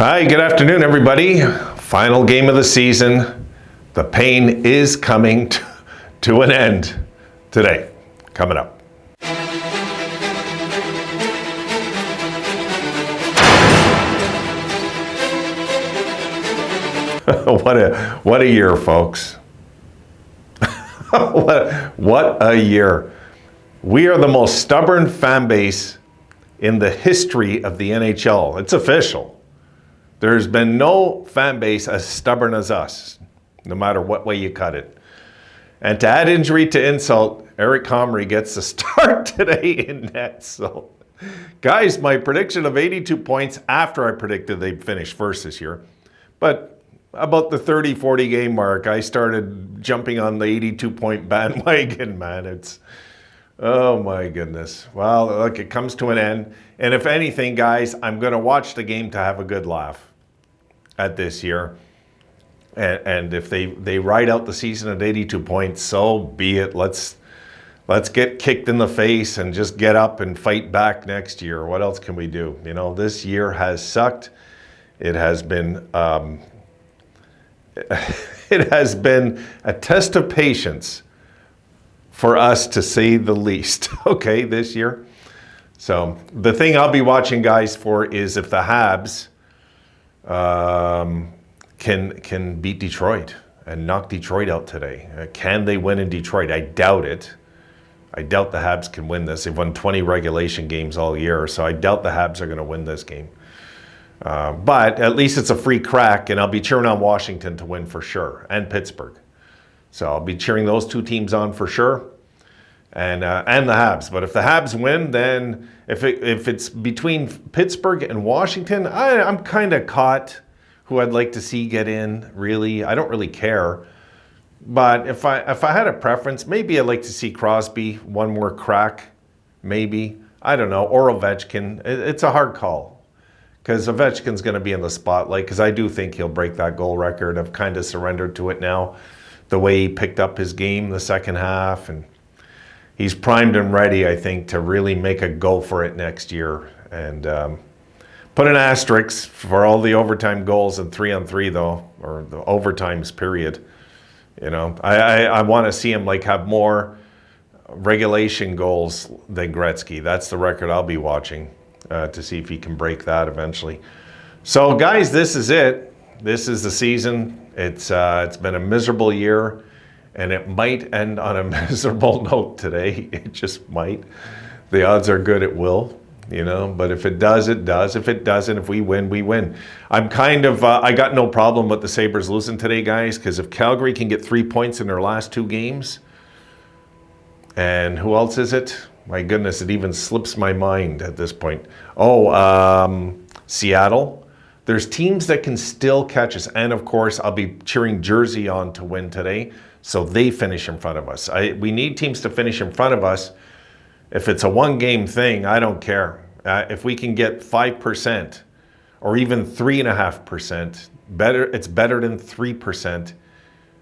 Hi, good afternoon, everybody. Final game of the season. The pain is coming to an end today. Coming up. What a year, folks. what a year. We are the most stubborn fan base in the history of the NHL. It's official. There's been no fan base as stubborn as us, no matter what way you cut it. And to add injury to insult, Eric Comrie gets the start today in net. So, guys, my prediction of 82 points after I predicted they'd finish first this year. But about the 30-40 game mark, I started jumping on the 82-point bandwagon, man. Oh my goodness. Well, look, it comes to an end. And if anything, guys, I'm going to watch the game to have a good laugh at this year. And if they ride out the season at 82 points, so be it. Let's get kicked in the face and just get up and fight back next year. What else can we do? You know, this year has sucked. It has been it has been a test of patience for us, to say the least, okay, this year. So the thing I'll be watching, guys, for is if the Habs can beat Detroit and knock Detroit out today. Can they win in Detroit? I doubt it. I doubt the Habs can win this. They've won 20 regulation games all year, so I doubt the Habs are going to win this game. But at least it's a free crack, and I'll be cheering on Washington to win for sure, and Pittsburgh. So I'll be cheering those two teams on for sure, and the Habs. But if the Habs win, then if it's between Pittsburgh and Washington, I'm kind of caught who I'd like to see get in. Really, I don't really care. But if I had a preference, maybe I'd like to see Crosby one more crack, maybe. I don't know, or Ovechkin. It's a hard call because Ovechkin's going to be in the spotlight because I do think he'll break that goal record. I've kind of surrendered to it now. The way he picked up his game the second half, and he's primed and ready, I think, to really make a go for it next year. And put an asterisk for all the overtime goals and 3-on-3 though, or the overtimes period. You know, I want to see him have more regulation goals than Gretzky. That's the record I'll be watching to see if he can break that eventually. So, guys, this is it. This is the season. It's been a miserable year, and it might end on a miserable note today. It just might. The odds are good it will, you know. But if it does, it does. If it doesn't, if we win, we win. I'm kind of I got no problem with the Sabres losing today, guys, because if Calgary can get 3 points in their last two games, and who else is it? My goodness, it even slips my mind at this point. Seattle. There's teams that can still catch us. And, of course, I'll be cheering Jersey on to win today, so they finish in front of us. We need teams to finish in front of us. If it's a one-game thing, I don't care. If we can get 5% or even 3.5%, it's better than 3%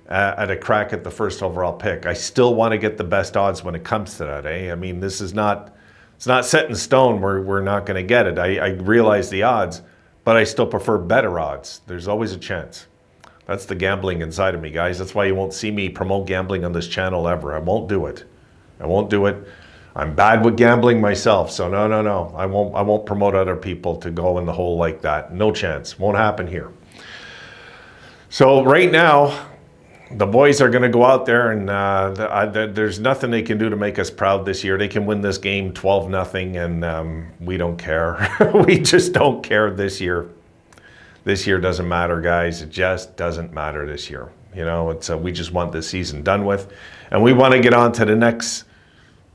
at a crack at the first overall pick. I still want to get the best odds when it comes to that, eh? I mean, it's not set in stone. We're not going to get it. I realize the odds, but I still prefer better odds. There's always a chance. That's the gambling inside of me, guys. That's why you won't see me promote gambling on this channel ever. I won't do it. I won't do it. I'm bad with gambling myself, so no. I won't promote other people to go in the hole like that. No chance. Won't happen here. So right now, the boys are going to go out there, and there's nothing they can do to make us proud this year. They can win this game 12-0, and we don't care. We just don't care this year. This year doesn't matter, guys. It just doesn't matter this year. You know, we just want this season done with, and we want to get on to the next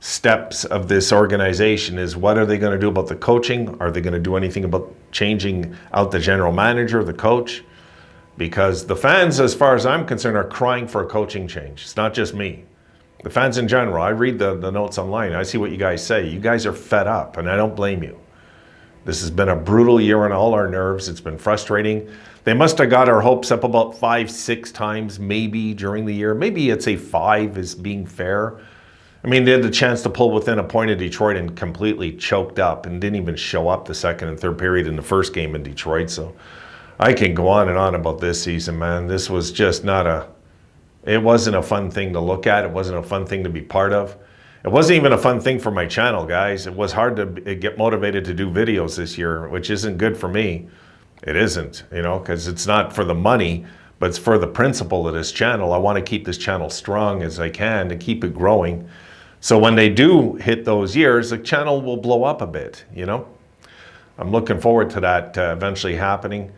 steps of this organization. Is what are they going to do about the coaching? Are they going to do anything about changing out the general manager, the coach? Because the fans, as far as I'm concerned, are crying for a coaching change. It's not just me. The fans in general. I read the notes online. I see what you guys say. You guys are fed up, and I don't blame you. This has been a brutal year on all our nerves. It's been frustrating. They must have got our hopes up about 5-6 times maybe during the year. Maybe I'd say 5 is being fair. I mean, they had the chance to pull within a point of Detroit and completely choked up and didn't even show up the second and third period in the first game in Detroit. So I can go on and on about this season, man. This was just it wasn't a fun thing to look at. It wasn't a fun thing to be part of. It wasn't even a fun thing for my channel, guys. It was hard to get motivated to do videos this year, which isn't good for me. It isn't, because it's not for the money, but it's for the principle of this channel. I want to keep this channel strong as I can to keep it growing. So when they do hit those years, the channel will blow up a bit, I'm looking forward to that eventually happening.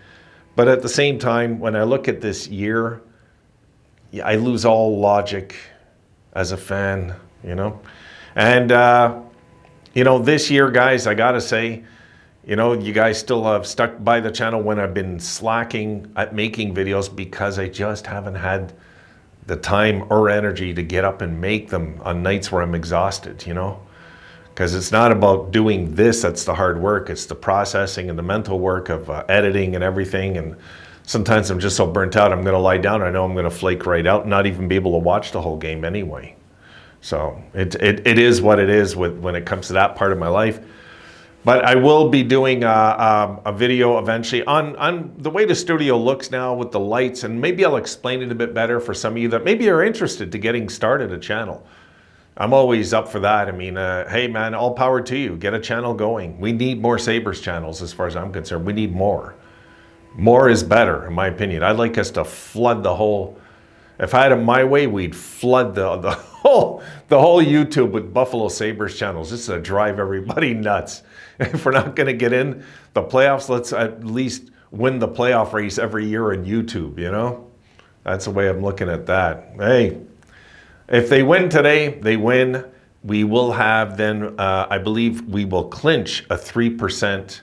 But at the same time, when I look at this year, I lose all logic as a fan, And, this year, guys, I got to say, you guys still have stuck by the channel when I've been slacking at making videos because I just haven't had the time or energy to get up and make them on nights where I'm exhausted, Because it's not about doing this that's the hard work. It's the processing and the mental work of editing and everything. And sometimes I'm just so burnt out, I'm going to lie down. I know I'm going to flake right out and not even be able to watch the whole game anyway. So it is what it is when it comes to that part of my life. But I will be doing a video eventually on the way the studio looks now with the lights, and maybe I'll explain it a bit better for some of you that maybe are interested to getting started a channel. I'm always up for that. I mean, hey man, all power to you. Get a channel going. We need more Sabres channels as far as I'm concerned. We need more. More is better, in my opinion. I'd like us to flood the whole, if I had it my way, we'd flood the whole YouTube with Buffalo Sabres channels just to drive everybody nuts. If we're not going to get in the playoffs, let's at least win the playoff race every year on YouTube, That's the way I'm looking at that. Hey, if they win today, they win. We will have then, I believe we will clinch a 3%.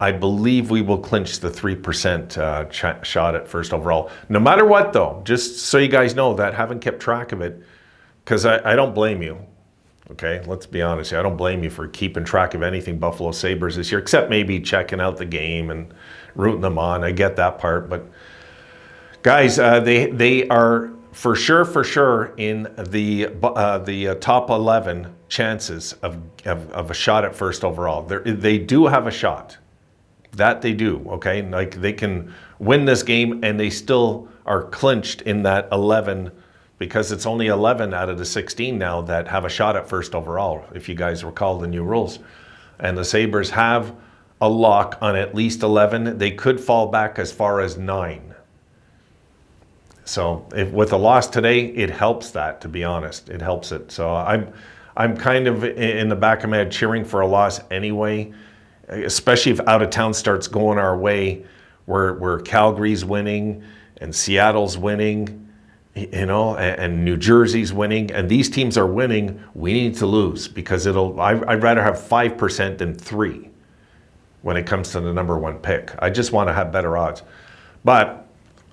I believe we will clinch the 3% shot at first overall. No matter what, though, just so you guys know that, haven't kept track of it, because I don't blame you. Okay, let's be honest here. I don't blame you for keeping track of anything Buffalo Sabres this year, except maybe checking out the game and rooting them on. I get that part. But guys, they are for sure in the top 11 chances of a shot at first overall. They do have a shot. That they do, okay? Like they can win this game and they still are clinched in that 11, because it's only 11 out of the 16 now that have a shot at first overall, if you guys recall the new rules. And the Sabres have a lock on at least 11. They could fall back as far as 9. So with a loss today, it helps that, to be honest. It helps it. So I'm kind of in the back of my head cheering for a loss anyway, especially if out of town starts going our way, where Calgary's winning and Seattle's winning, and New Jersey's winning, and these teams are winning. We need to lose, because I'd rather have 5% than 3 when it comes to the number 1 pick. I just want to have better odds. But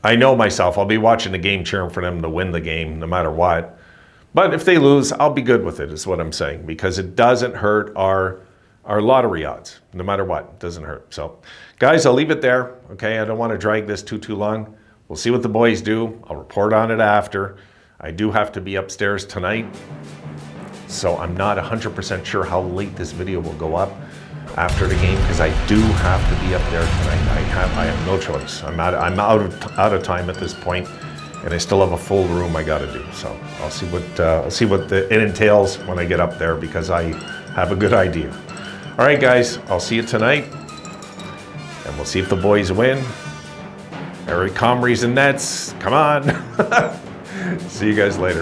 I know myself, I'll be watching the game, cheering for them to win the game no matter what. But if they lose, I'll be good with it, is what I'm saying, because it doesn't hurt our lottery odds, no matter what. It doesn't hurt. So, guys, I'll leave it there. Okay, I don't want to drag this too long. We'll see what the boys do. I'll report on it after. I do have to be upstairs tonight, so I'm not 100% sure how late this video will go up after the game, because I do have to be up there tonight. I have no choice. I'm out of time at this point, and I still have a full room I got to do. So I'll see what it entails when I get up there, because I have a good idea. All right, guys, I'll see you tonight, and we'll see if the boys win. Eric Comrie's and Nets, come on. See you guys later.